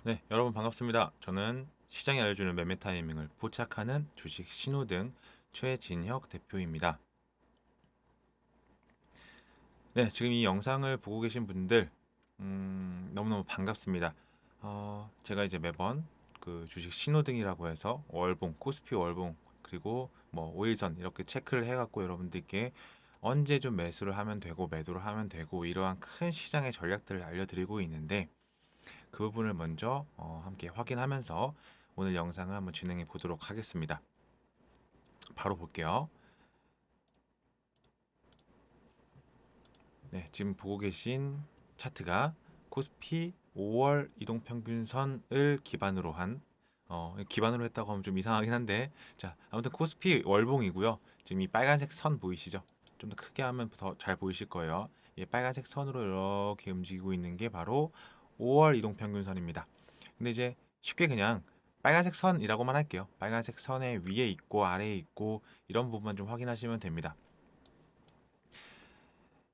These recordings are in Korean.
네, 여러분 반갑습니다. 저는 시장이 알려주는 매매 타이밍을 포착하는 주식 신호등 최진혁 대표입니다. 네, 지금 이 영상을 보고 계신 분들 너무너무 반갑습니다. 제가 이제 매번 그 주식 신호등이라고 해서 월봉, 코스피 월봉 그리고 뭐 5일선 이렇게 체크를 해갖고 여러분들께 언제 좀 매수를 하면 되고 매도를 하면 되고 이러한 큰 시장의 전략들을 알려드리고 있는데 그 부분을 먼저 함께 확인하면서 오늘 영상을 한번 진행해 보도록 하겠습니다. 바로 볼게요. 네, 지금 보고 계신 차트가 코스피 5월 이동평균선을 기반으로 한 기반으로 했다고 하면 좀 이상하긴 한데 자 아무튼 코스피 월봉이고요. 지금 이 빨간색 선 보이시죠? 좀 더 크게 하면 더 잘 보이실 거예요. 이 빨간색 선으로 이렇게 움직이고 있는 게 바로 5월 이동평균선입니다. 근데 이제 쉽게 그냥 빨간색 선이라고만 할게요. 빨간색 선의 위에 있고 아래에 있고 이런 부분만 좀 확인하시면 됩니다.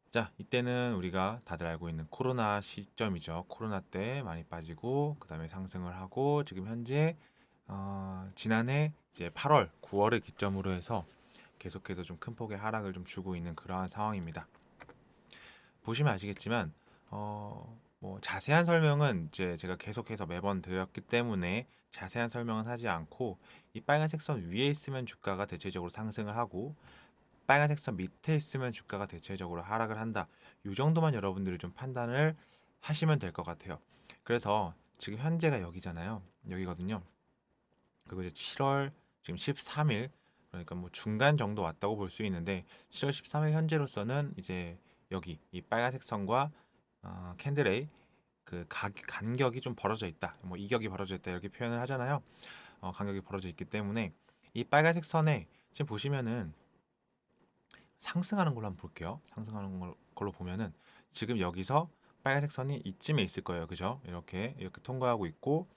자, 이때는 우리가 다들 알고 있는 코로나 시점이죠. 코로나 때 많이 빠지고 그다음에 상승을 하고 지금 현재 지난해 이제 8월, 9월을 기점으로 해서 계속해서 좀 큰 폭의 하락을 좀 주고 있는 그러한 상황입니다. 보시면 아시겠지만 뭐 자세한 설명은 이제 제가 계속해서 매번 드렸기 때문에 자세한 설명은 하지 않고 이 빨간색 선 위에 있으면 주가가 대체적으로 상승을 하고 빨간색 선 밑에 있으면 주가가 대체적으로 하락을 한다. 이 정도만 여러분들이 좀 판단을 하시면 될 것 같아요. 그래서 지금 현재가 여기잖아요. 여기거든요. 그리고 이제 7월 지금 13일 그러니까 뭐 중간 정도 왔다고 볼 수 있는데 7월 13일 현재로서는 이제 여기 이 빨간색 선과 캔들의 그 간격이 좀 벌어져 있다. 뭐 이격이 벌어져 있다 이렇게 표현을 하잖아요. 간격이 벌어져 있기 때문에 이 빨간색 선에 지금 보시면은 상승하는 걸로 한번 볼게요. 상승하는 걸로 보면은 지금 여기서 빨간색 선이 이쯤에 있을 거예요. 그죠? 이렇게 통과하고 있고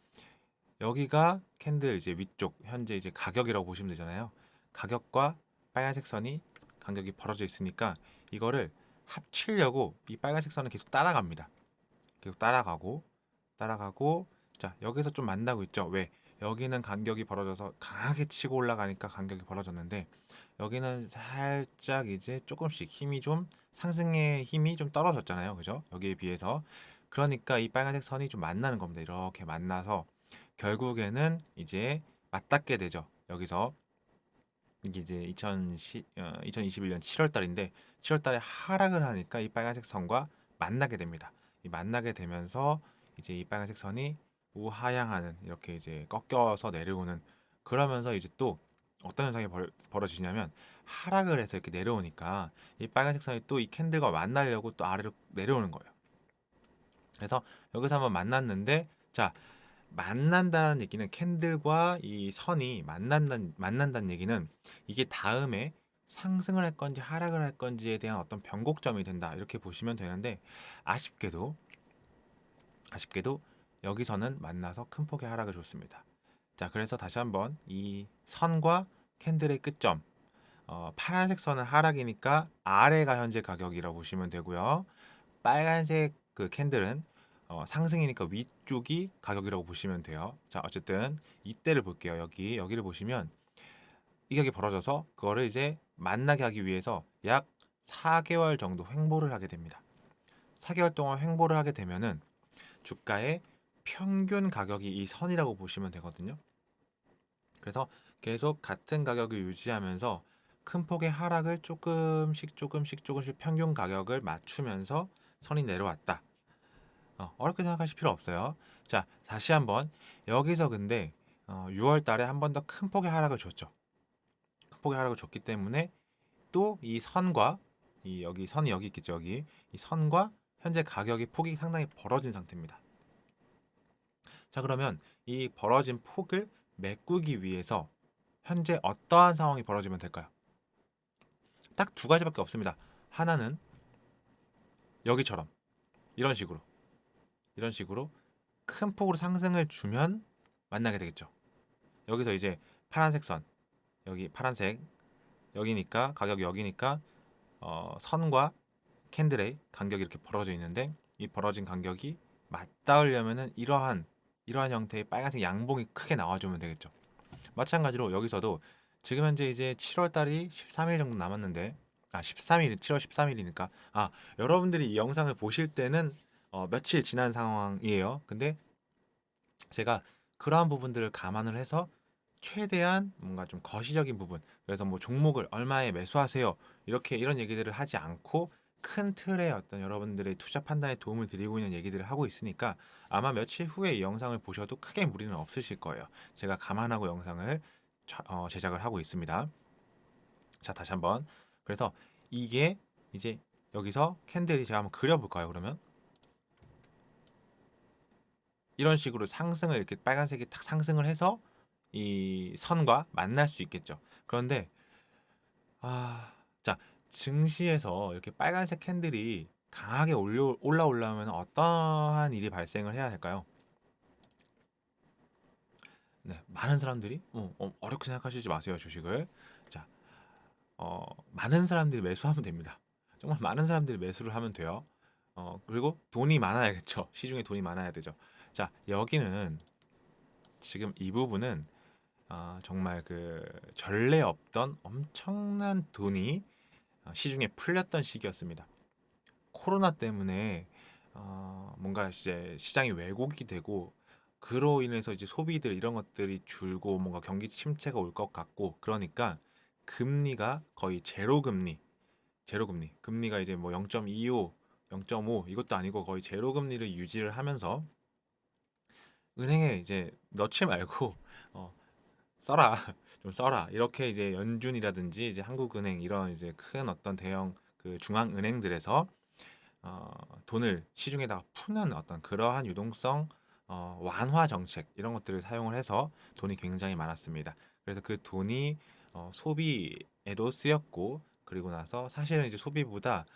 여기가 캔들 이제 위쪽 현재 이제 가격이라고 보시면 되잖아요. 가격과 빨간색 선이 간격이 벌어져 있으니까 이거를 합치려고 이 빨간색 선은 계속 따라갑니다. 계속 따라가고 자 여기서 좀 만나고 있죠. 왜? 여기는 간격이 벌어져서 강하게 치고 올라가니까 간격이 벌어졌는데 여기는 살짝 이제 조금씩 힘이 좀 상승의 힘이 좀 떨어졌잖아요. 그죠? 여기에 비해서 그러니까 이 빨간색 선이 좀 만나는 겁니다. 이렇게 만나서 결국에는 이제 맞닿게 되죠. 여기서 이게 이제 2021년 7월 달인데 7월 달에 하락을 하니까 이 빨간색 선과 만나게 됩니다. 이 만나게 되면서 이제 이 빨간색 선이 우하향하는 이렇게 이제 꺾여서 내려오는 그러면서 이제 또 어떤 현상이 벌어지냐면 하락을 해서 이렇게 내려오니까 이 빨간색 선이 또 이 캔들과 만나려고 또 아래로 내려오는 거예요. 그래서 여기서 한번 만났는데 자 만난다는 얘기는 캔들과 이 선이 만난다는 얘기는 이게 다음에 상승을 할 건지 하락을 할 건지에 대한 어떤 변곡점이 된다 이렇게 보시면 되는데 아쉽게도 아쉽게도 여기서는 만나서 큰 폭의 하락을 줬습니다. 자 그래서 다시 한번 이 선과 캔들의 끝점 파란색 선은 하락이니까 아래가 현재 가격이라고 보시면 되고요. 빨간색 그 캔들은 상승이니까 위쪽이 가격이라고 보시면 돼요. 자, 어쨌든 이때를 볼게요. 여기를 보시면 이 가격이 벌어져서 그거를 이제 만나게 하기 위해서 약 4개월 정도 횡보를 하게 됩니다. 4개월 동안 횡보를 하게 되면은 주가의 평균 가격이 이 선이라고 보시면 되거든요. 그래서 계속 같은 가격을 유지하면서 큰 폭의 하락을 조금씩 평균 가격을 맞추면서 선이 내려왔다. 어렵게 생각하실 필요 없어요. 자, 다시 한번 여기서 근데 6월 달에 한 번 더 큰 폭의 하락을 줬죠. 큰 폭의 하락을 줬기 때문에 또 이 선과 이 여기 선이 여기 있겠죠. 여기 이 선과 현재 가격의 폭이 상당히 벌어진 상태입니다. 자, 그러면 이 벌어진 폭을 메꾸기 위해서 현재 어떠한 상황이 벌어지면 될까요? 딱 두 가지밖에 없습니다. 하나는 여기처럼 이런 식으로 이런 식으로 큰 폭으로 상승을 주면 만나게 되겠죠. 여기서 이제 파란색 선 여기 파란색 여기니까 가격이 여기니까 선과 캔들의 간격이 이렇게 벌어져 있는데 이 벌어진 간격이 맞닿으려면은 이러한 이러한 형태의 빨간색 양봉이 크게 나와주면 되겠죠. 마찬가지로 여기서도 지금 현재 이제 7월 달이 13일 정도 남았는데 13일 7월 13일이니까 여러분들이 이 영상을 보실 때는 며칠 지난 상황이에요. 근데 제가 그러한 부분들을 감안을 해서 최대한 뭔가 좀 거시적인 부분, 그래서 뭐 종목을 얼마에 매수하세요 이렇게 이런 얘기들을 하지 않고 큰 틀의 어떤 여러분들의 투자 판단에 도움을 드리고 있는 얘기들을 하고 있으니까 아마 며칠 후에 이 영상을 보셔도 크게 무리는 없으실 거예요. 제가 감안하고 영상을 제작을 하고 있습니다. 자, 다시 한번. 그래서 이게 이제 여기서 캔들이 제가 한번 그려볼까요? 그러면 이런 식으로 상승을 이렇게 빨간색이 탁 상승을 해서 이 선과 만날 수 있겠죠. 그런데 자, 증시에서 이렇게 빨간색 캔들이 강하게 올라오려면 어떠한 일이 발생을 해야 할까요? 네, 많은 사람들이 어렵게 생각하시지 마세요, 주식을. 자, 많은 사람들이 매수하면 됩니다. 정말 많은 사람들이 매수를 하면 돼요. 그리고 돈이 많아야겠죠. 시중에 돈이 많아야 되죠. 자, 여기는 지금 이 부분은 정말 그 전례 없던 엄청난 돈이 시중에 풀렸던 시기였습니다. 코로나 때문에 뭔가 이제 시장이 왜곡이 되고 그로 인해서 이제 소비들 이런 것들이 줄고 뭔가 경기 침체가 올 것 같고 그러니까 금리가 거의 제로 금리, 금리가 이제 뭐 0.25, 0.5 이것도 아니고 거의 제로 금리를 유지를 하면서 은행에 이제 넣지 말고 어, 써라 좀 써라 이렇게 이제 연준이라든지 이제 한국은행 이런 이제 큰 어떤 대형 그 중앙은행들에서 돈을 시중에다가 푸는 어떤 그러한 유동성 완화 정책 이런 것들을 사용을 해서 돈이 굉장히 많았습니다. 그래서 그 돈이 소비에도 쓰였고 그리고 나서 사실은 이제 소비보다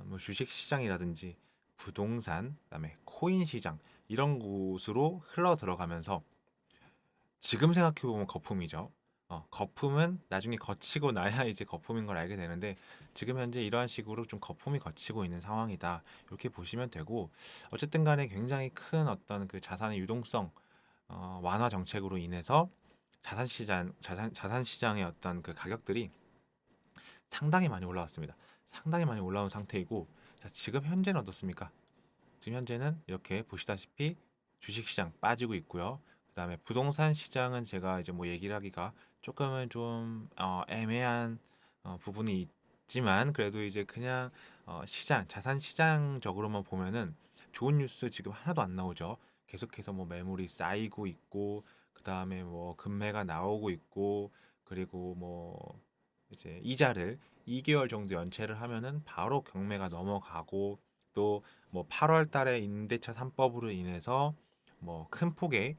뭐 주식 시장이라든지 부동산 그다음에 코인 시장 이런 곳으로 흘러 들어가면서 지금 생각해 보면 거품이죠. 거품은 나중에 거치고 나야 이제 거품인 걸 알게 되는데 지금 현재 이러한 식으로 좀 거품이 거치고 있는 상황이다. 이렇게 보시면 되고 어쨌든 간에 굉장히 큰 어떤 그 자산의 유동성 완화 정책으로 인해서 자산 시장의 어떤 그 가격들이 상당히 많이 올라왔습니다. 상당히 많이 올라온 상태이고 자, 지금 현재는 어떻습니까? 지금 현재는 이렇게 보시다시피 주식시장 빠지고 있고요. 그다음에 부동산 시장은 제가 이제 뭐 얘기를 하기가 조금은 좀 애매한 부분이 있지만 그래도 이제 그냥 자산 시장적으로만 보면은 좋은 뉴스 지금 하나도 안 나오죠. 계속해서 뭐 매물이 쌓이고 있고 그다음에 뭐 금매가 나오고 있고 그리고 뭐 이제 이자를 2개월 정도 연체를 하면은 바로 경매가 넘어가고 또 뭐 8월 달에 임대차 3법으로 인해서 뭐 큰 폭의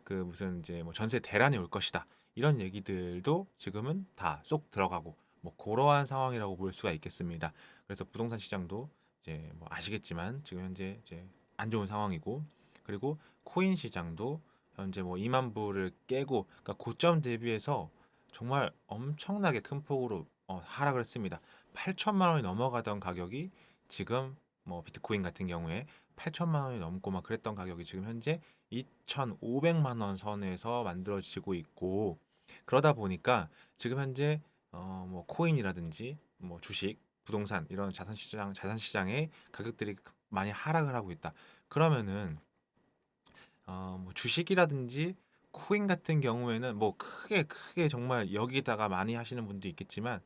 그 무슨 이제 뭐 전세 대란이 올 것이다. 이런 얘기들도 지금은 다 쏙 들어가고 뭐 그러한 상황이라고 볼 수가 있겠습니다. 그래서 부동산 시장도 이제 뭐 아시겠지만 지금 현재 이제 안 좋은 상황이고 그리고 코인 시장도 현재 뭐 2만 불을 깨고 그러니까 고점 대비해서 정말 엄청나게 큰 폭으로 하락을 했습니다. 8천만 원이 넘어가던 가격이 지금 뭐 비트코인 같은 경우에 8천만 원이 넘고 막 그랬던 가격이 지금 현재 2,500만 원 선에서 만들어지고 있고 그러다 보니까 지금 현재 뭐 코인이라든지 뭐 주식, 부동산 이런 자산 시장의 가격들이 많이 하락을 하고 있다. 그러면은 뭐 주식이라든지 코인 같은 경우에는 뭐 크게 정말 여기다가 많이 하시는 분도 있겠지만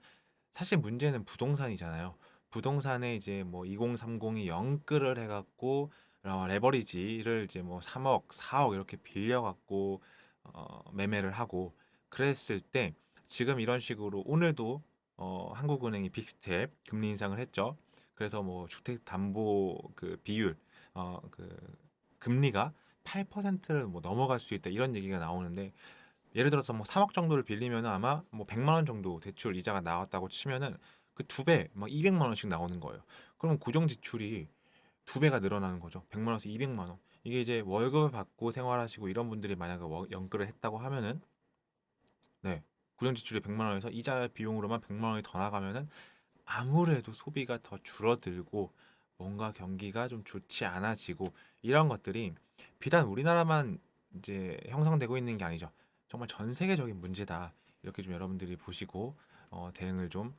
사실 문제는 부동산이잖아요. 부동산에 이제 뭐 2030이 영끌을 해갖고 레버리지를 이제 뭐 3억, 4억 이렇게 빌려갖고 매매를 하고 그랬을 때 지금 이런 식으로 오늘도 한국은행이 빅스텝 금리 인상을 했죠. 그래서 뭐 주택담보 그 비율 그 금리가 8%를 뭐 넘어갈 수 있다 이런 얘기가 나오는데 예를 들어서 뭐 3억 정도를 빌리면 아마 뭐 100만 원 정도 대출 이자가 나왔다고 치면은 그 두 배, 막 200만 원씩 나오는 거예요. 그러면 고정 지출이 두 배가 늘어나는 거죠. 100만 원에서 200만 원. 이게 이제 월급을 받고 생활하시고 이런 분들이 만약에 연끌을 했다고 하면은 네. 고정 지출이 100만 원에서 이자 비용으로만 100만 원이 더 나가면은 아무래도 소비가 더 줄어들고 뭔가 경기가 좀 좋지 않아지고 이런 것들이 비단 우리나라만 이제 형성되고 있는 게 아니죠. 정말 전 세계적인 문제다. 이렇게 좀 여러분들이 보시고 대응을 좀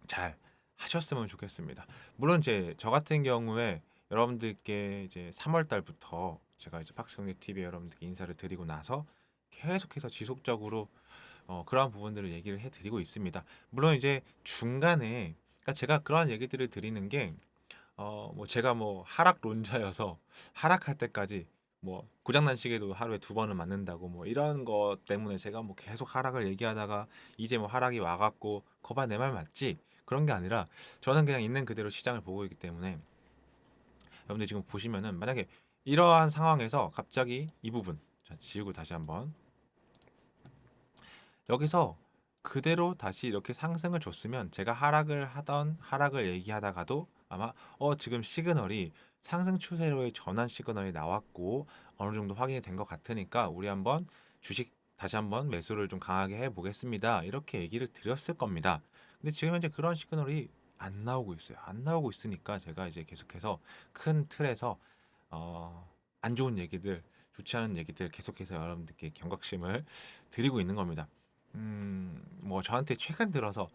잘 하셨으면 좋겠습니다. 물론 이제 저 같은 경우에 여러분들께 이제 3월 달부터 제가 이제 박스경제 TV에 여러분들께 인사를 드리고 나서 계속해서 지속적으로 그러한 부분들을 얘기를 해드리고 있습니다. 물론 이제 중간에 그러니까 제가 그러한 얘기들을 드리는 게 뭐 제가 뭐 하락론자여서 하락할 때까지 뭐 고장난 시계도 하루에 2번은 맞는다고 뭐 이런 것 때문에 제가 뭐 계속 하락을 얘기하다가 이제 뭐 하락이 와갖고 거봐 내 말 맞지? 그런 게 아니라 저는 그냥 있는 그대로 시장을 보고 있기 때문에 여러분들 지금 보시면은 만약에 이러한 상황에서 갑자기 이 부분 자, 지우고 다시 한번 여기서 그대로 다시 이렇게 상승을 줬으면 제가 하락을 하던 하락을 얘기하다가도 아마 지금 시그널이 상승 추세로의 전환 시그널이 나왔고 어느 정도 확인이 된 것 같으니까 우리 한번 주식 다시 한번 매수를 좀 강하게 해 보겠습니다. 이렇게 얘기를 드렸을 겁니다. 근데 지금 현재 그런 시그널이 안 나오고 있어요. 안 나오고 있으니까 제가 이제 계속해서 큰 틀에서 안 좋은 얘기들, 좋지 않은 얘기들 계속해서 여러분들께 경각심을 드리고 있는 겁니다. 뭐 저한테 최근 들어서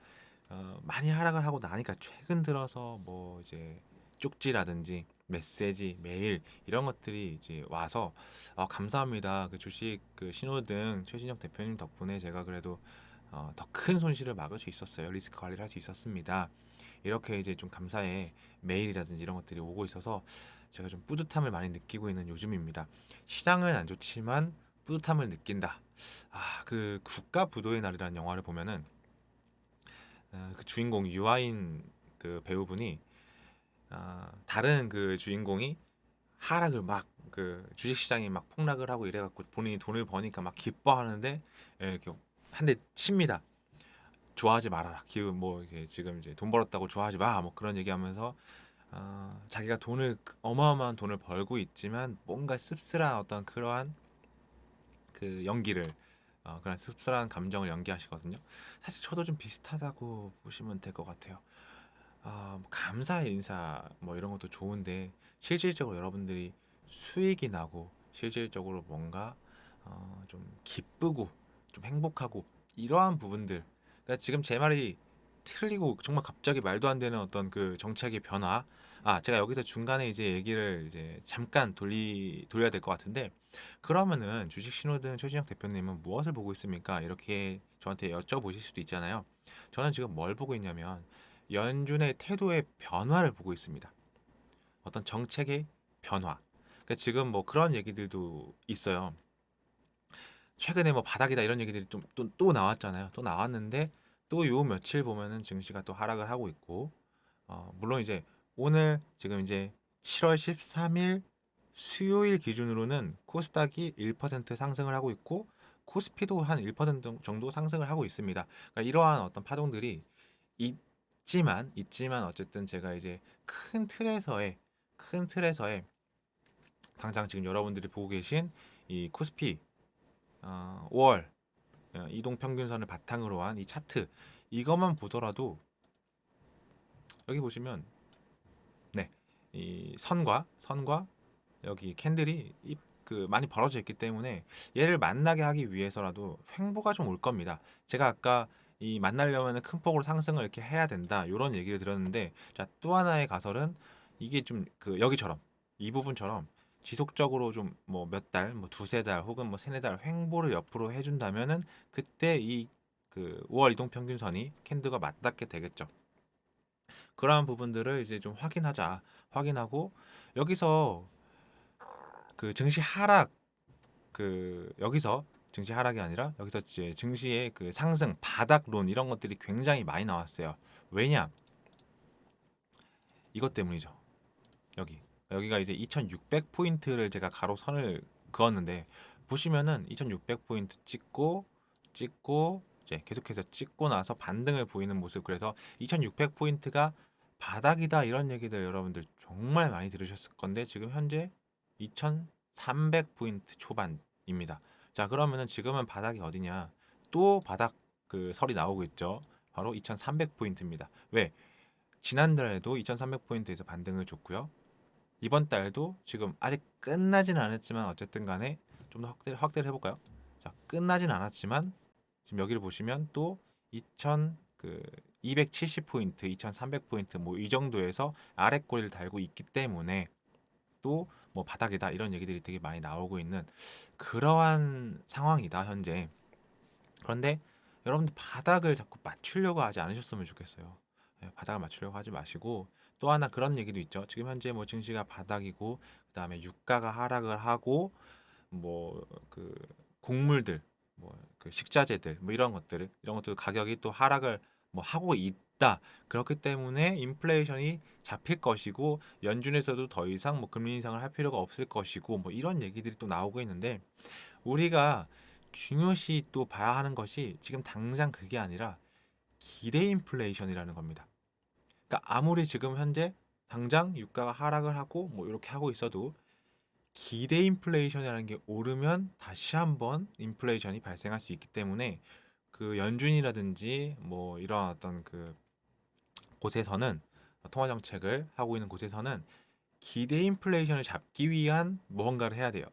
많이 하락을 하고 나니까 최근 들어서 뭐 이제 쪽지라든지 메시지, 메일 이런 것들이 이제 와서 감사합니다. 그 주식 그 신호등 최진혁 대표님 덕분에 제가 그래도 더 큰 손실을 막을 수 있었어요. 리스크 관리를 할 수 있었습니다. 이렇게 이제 좀 감사의 메일이라든지 이런 것들이 오고 있어서 제가 좀 뿌듯함을 많이 느끼고 있는 요즘입니다. 시장은 안 좋지만 뿌듯함을 느낀다. 그 국가 부도의 날이라는 영화를 보면은 그 주인공 유아인 그 배우분이 다른 그 주인공이 하락을 막 그 주식시장이 막 폭락을 하고 이래갖고 본인이 돈을 버니까 막 기뻐하는데 이렇게 한 대 칩니다. 좋아하지 말아라. 기분 뭐 이제 지금 이제 돈 벌었다고 좋아하지 마. 뭐 그런 얘기하면서 자기가 돈을 어마어마한 돈을 벌고 있지만 뭔가 씁쓸한 어떤 그러한 그 연기를 그런 씁쓸한 감정을 연기하시거든요. 사실 저도 좀 비슷하다고 보시면 될 것 같아요. 뭐 감사의 인사 뭐 이런 것도 좋은데 실질적으로 여러분들이 수익이 나고 실질적으로 뭔가 좀 기쁘고 좀 행복하고 이러한 부분들 그러니까 지금 제 말이 틀리고 정말 갑자기 말도 안 되는 어떤 그 정책의 변화 제가 여기서 중간에 이제 얘기를 이제 잠깐 돌려야 될 것 같은데 그러면은 주식 신호등 최진혁 대표님은 무엇을 보고 있습니까? 이렇게 저한테 여쭤보실 수도 있잖아요. 저는 지금 뭘 보고 있냐면 연준의 태도의 변화를 보고 있습니다. 어떤 정책의 변화. 그러니까 지금 뭐 그런 얘기들도 있어요. 최근에 뭐 바닥이다 이런 얘기들이 좀 또 나왔잖아요. 또 나왔는데 또 요 며칠 보면은 증시가 또 하락을 하고 있고 물론 이제 오늘 지금 이제 7월 13일 수요일 기준으로는 코스닥이 1% 상승을 하고 있고 코스피도 한 1% 정도 상승을 하고 있습니다. 그러니까 이러한 어떤 파동들이 있지만 어쨌든 제가 이제 큰 틀에서의 당장 지금 여러분들이 보고 계신 이 코스피 5월 이동 평균선을 바탕으로 한 이 차트 이것만 보더라도 여기 보시면 네, 이 선과 여기 캔들이 그 많이 벌어져 있기 때문에 얘를 만나게 하기 위해서라도 횡보가 좀 올 겁니다. 제가 아까 이 만나려면 큰 폭으로 상승을 이렇게 해야 된다 이런 얘기를 드렸는데 자, 또 하나의 가설은 이게 좀 그 여기처럼 이 부분처럼 지속적으로 좀 뭐 몇 달, 뭐 두세 달 혹은 뭐 세네 달 횡보를 옆으로 해준다면은 그때 이 그 5월 이동 평균선이 캔들과 맞닿게 되겠죠. 그러한 부분들을 이제 좀 확인하고 여기서 그 증시 하락 여기서 증시 하락이 아니라 여기서 이제 증시의 그 상승 바닥론 이런 것들이 굉장히 많이 나왔어요. 왜냐? 이것 때문이죠. 여기가 이제 2600 포인트를 제가 가로선을 그었는데 보시면은 2600 포인트 찍고 이제 계속해서 찍고 나서 반등을 보이는 모습 그래서 2600 포인트가 바닥이다 이런 얘기들 여러분들 정말 많이 들으셨을 건데 지금 현재 2300 포인트 초반입니다. 자, 그러면은 지금은 바닥이 어디냐? 또 바닥 그 설이 나오고 있죠. 바로 2300 포인트입니다. 왜? 지난달에도 2300 포인트에서 반등을 줬고요. 이번 달도 지금 아직 끝나지는 않았지만 어쨌든 간에 좀 더 확대를 해볼까요? 자, 끝나진 않았지만 지금 여기를 보시면 또 2000 270포인트, 2300포인트 뭐 이 정도에서 아래 꼬리를 달고 있기 때문에 또 뭐 바닥이다 이런 얘기들이 되게 많이 나오고 있는 그러한 상황이다 현재. 그런데 여러분들 바닥을 자꾸 맞추려고 하지 않으셨으면 좋겠어요. 예, 바닥을 맞추려고 하지 마시고 또 하나 그런 얘기도 있죠. 지금 현재 뭐 증시가 바닥이고 그다음에 유가가 하락을 하고 뭐 그 곡물들 뭐 그 식자재들 뭐 이런 것들 가격이 또 하락을 뭐 하고 있다. 그렇기 때문에 인플레이션이 잡힐 것이고 연준에서도 더 이상 뭐 금리 인상을 할 필요가 없을 것이고 뭐 이런 얘기들이 또 나오고 있는데 우리가 중요시 또 봐야 하는 것이 지금 당장 그게 아니라 기대 인플레이션이라는 겁니다. 그러니까 아무리 지금 현재 당장 유가가 하락을 하고 뭐 이렇게 하고 있어도 기대 인플레이션이라는 게 오르면 다시 한번 인플레이션이 발생할 수 있기 때문에 그 연준이라든지 뭐 이런 어떤 그 곳에서는 통화 정책을 하고 있는 곳에서는 기대 인플레이션을 잡기 위한 무언가를 해야 돼요.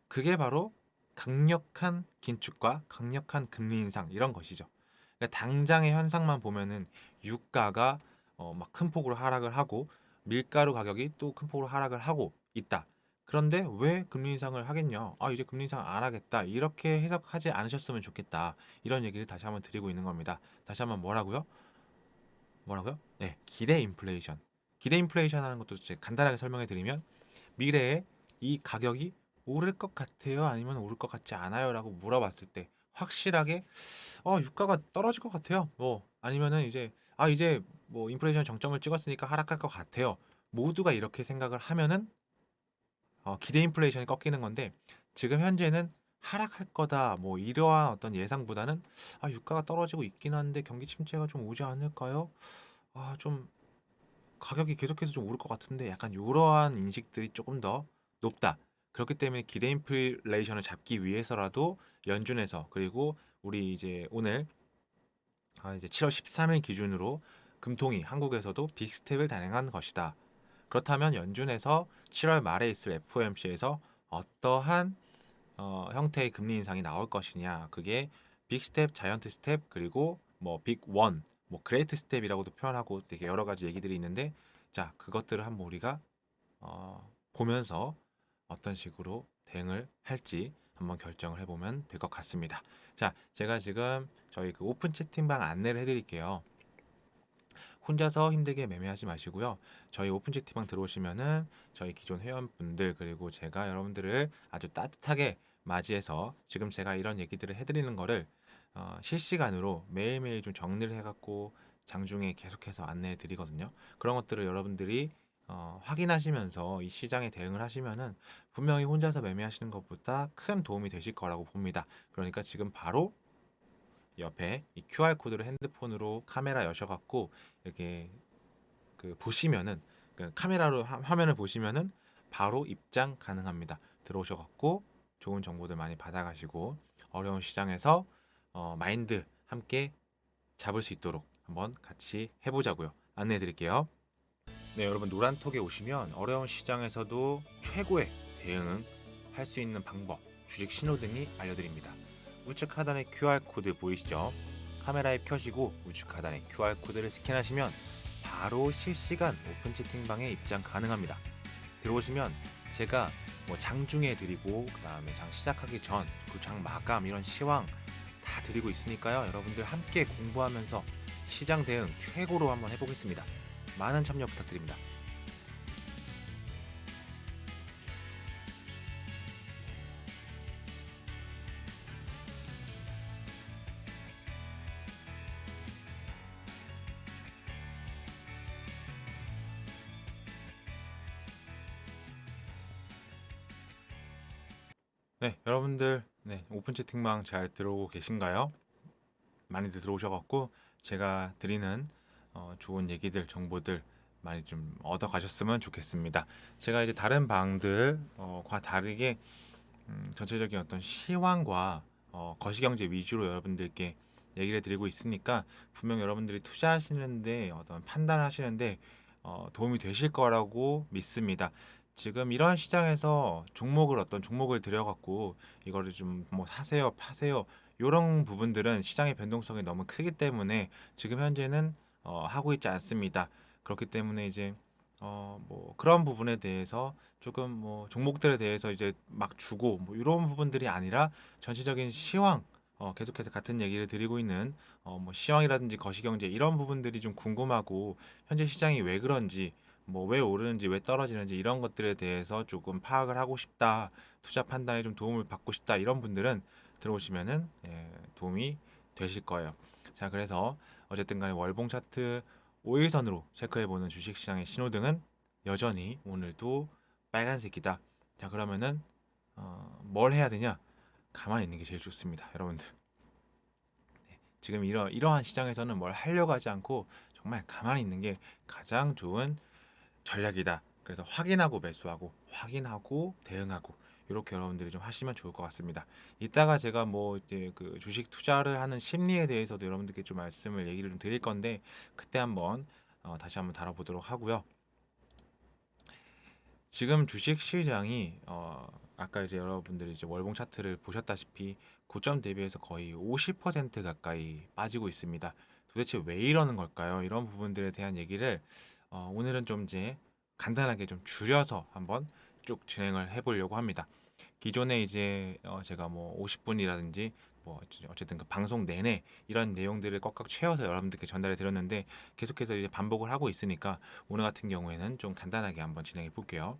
그게 바로 강력한 긴축과 강력한 금리 인상 이런 것이죠. 그러니까 당장의 현상만 보면은 유가가 막 큰 폭으로 하락을 하고 밀가루 가격이 또 큰 폭으로 하락을 하고 있다. 그런데 왜 금리 인상을 하겠냐? 아, 이제 금리 인상 안 하겠다. 이렇게 해석하지 않으셨으면 좋겠다. 이런 얘기를 다시 한번 드리고 있는 겁니다. 다시 한번 뭐라고요? 뭐라고요? 네, 기대 인플레이션. 기대 인플레이션 하는 것도 이제 간단하게 설명해 드리면 미래에 이 가격이 오를 것 같아요? 아니면 오를 것 같지 않아요? 라고 물어봤을 때 확실하게 유가가 떨어질 것 같아요. 뭐 아니면은 이제 뭐 인플레이션 정점을 찍었으니까 하락할 것 같아요. 모두가 이렇게 생각을 하면은 기대 인플레이션이 꺾이는 건데 지금 현재는 하락할 거다. 뭐 이러한 어떤 예상보다는 유가가 떨어지고 있긴 한데 경기 침체가 좀 오지 않을까요? 좀 가격이 계속해서 좀 오를 것 같은데 약간 이러한 인식들이 조금 더 높다. 그렇기 때문에 기대 인플레이션을 잡기 위해서라도 연준에서 그리고 우리 이제 오늘 이제 7월 13일 기준으로 금통위 한국에서도 빅스텝을 단행한 것이다. 그렇다면 연준에서 7월 말에 있을 FOMC에서 어떠한 형태의 금리 인상이 나올 것이냐. 그게 빅스텝, 자이언트 스텝, 그리고 뭐 빅원, 뭐 그레이트 스텝이라고도 표현하고 되게 여러 가지 얘기들이 있는데 자, 그것들을 한번 우리가 보면서 어떤 식으로 대응을 할지 한번 결정을 해보면 될 것 같습니다. 자, 제가 지금 저희 그 오픈 채팅방 안내를 해드릴게요. 혼자서 힘들게 매매하지 마시고요. 저희 오픈 채팅방 들어오시면은 저희 기존 회원분들 그리고 제가 여러분들을 아주 따뜻하게 맞이해서 지금 제가 이런 얘기들을 해드리는 거를 실시간으로 매일매일 좀 정리를 해갖고 장중에 계속해서 안내해 드리거든요. 그런 것들을 여러분들이 확인하시면서 이 시장에 대응을 하시면은 분명히 혼자서 매매하시는 것보다 큰 도움이 되실 거라고 봅니다. 그러니까 지금 바로 옆에 이 QR 코드를 핸드폰으로 카메라 여셔갖고 이렇게 그 보시면은 그 카메라로 화면을 보시면은 바로 입장 가능합니다. 들어오셔갖고 좋은 정보들 많이 받아가시고 어려운 시장에서 마인드 함께 잡을 수 있도록 한번 같이 해보자고요. 안내해 드릴게요. 네, 여러분 노란톡에 오시면 어려운 시장에서도 최고의 대응 할 수 있는 방법, 주식 신호등이 알려드립니다. 우측 하단에 QR코드 보이시죠? 카메라에 켜시고 우측 하단에 QR코드를 스캔하시면 바로 실시간 오픈 채팅방에 입장 가능합니다. 들어오시면 제가 뭐 장중에 드리고 그다음에 장 시작하기 전, 그 장 마감 이런 시황 다 드리고 있으니까요. 여러분들 함께 공부하면서 시장 대응 최고로 한번 해보겠습니다. 많은 참여 부탁드립니다. 네, 여러분들 오픈 채팅방 잘 들어오고 계신가요? 많이들 들어오셔갖고 제가 드리는 좋은 얘기들, 정보들 많이 좀 얻어 가셨으면 좋겠습니다. 제가 이제 다른 방들과 다르게 전체적인 어떤 시황과 거시경제 위주로 여러분들께 얘기를 드리고 있으니까 분명 여러분들이 투자하시는데 어떤 판단하시는데 도움이 되실 거라고 믿습니다. 지금 이런 시장에서 어떤 종목을 들여갖고 이거를 좀 뭐 사세요, 파세요, 요런 부분들은 시장의 변동성이 너무 크기 때문에 지금 현재는 하고 있지 않습니다. 그렇기 때문에 이제 뭐 그런 부분에 대해서 조금 뭐 종목들에 대해서 이제 막 주고 뭐 이런 부분들이 아니라 전체적인 시황, 계속해서 같은 얘기를 드리고 있는 뭐 시황이라든지 거시경제 이런 부분들이 좀 궁금하고, 현재 시장이 왜 그런지, 뭐 왜 오르는지 왜 떨어지는지 이런 것들에 대해서 조금 파악을 하고 싶다, 투자 판단에 좀 도움을 받고 싶다, 이런 분들은 들어오시면은 도움이 되실 거예요. 자, 그래서 어쨌든 간에 월봉 차트 5일선으로 체크해보는 주식시장의 신호등은 여전히 오늘도 빨간색이다. 자, 그러면은 뭘 해야 되냐? 가만히 있는 게 제일 좋습니다, 여러분들. 지금 이러한 시장에서는 뭘 하려고 하지 않고 정말 가만히 있는 게 가장 좋은 전략이다. 그래서 확인하고 매수하고, 확인하고 대응하고, 이렇게 여러분들이 좀 하시면 좋을 것 같습니다. 이따가 제가 뭐 이제 그 주식 투자를 하는 심리에 대해서도 여러분들께 좀 얘기를 좀 드릴 건데, 그때 한번 다시 한번 다뤄보도록 하고요. 지금 주식 시장이 아까 이제 여러분들이 이제 월봉 차트를 보셨다시피 고점 대비해서 거의 50% 가까이 빠지고 있습니다. 도대체 왜 이러는 걸까요? 이런 부분들에 대한 얘기를 오늘은 좀 이제 간단하게 좀 줄여서 한번 쭉 진행을 해보려고 합니다. 기존에 이제 제가 뭐 50분이라든지 뭐 어쨌든 그 방송 내내 이런 내용들을 꽉꽉 채워서 여러분들께 전달해 드렸는데, 계속해서 이제 반복을 하고 있으니까 오늘 같은 경우에는 좀 간단하게 한번 진행해 볼게요.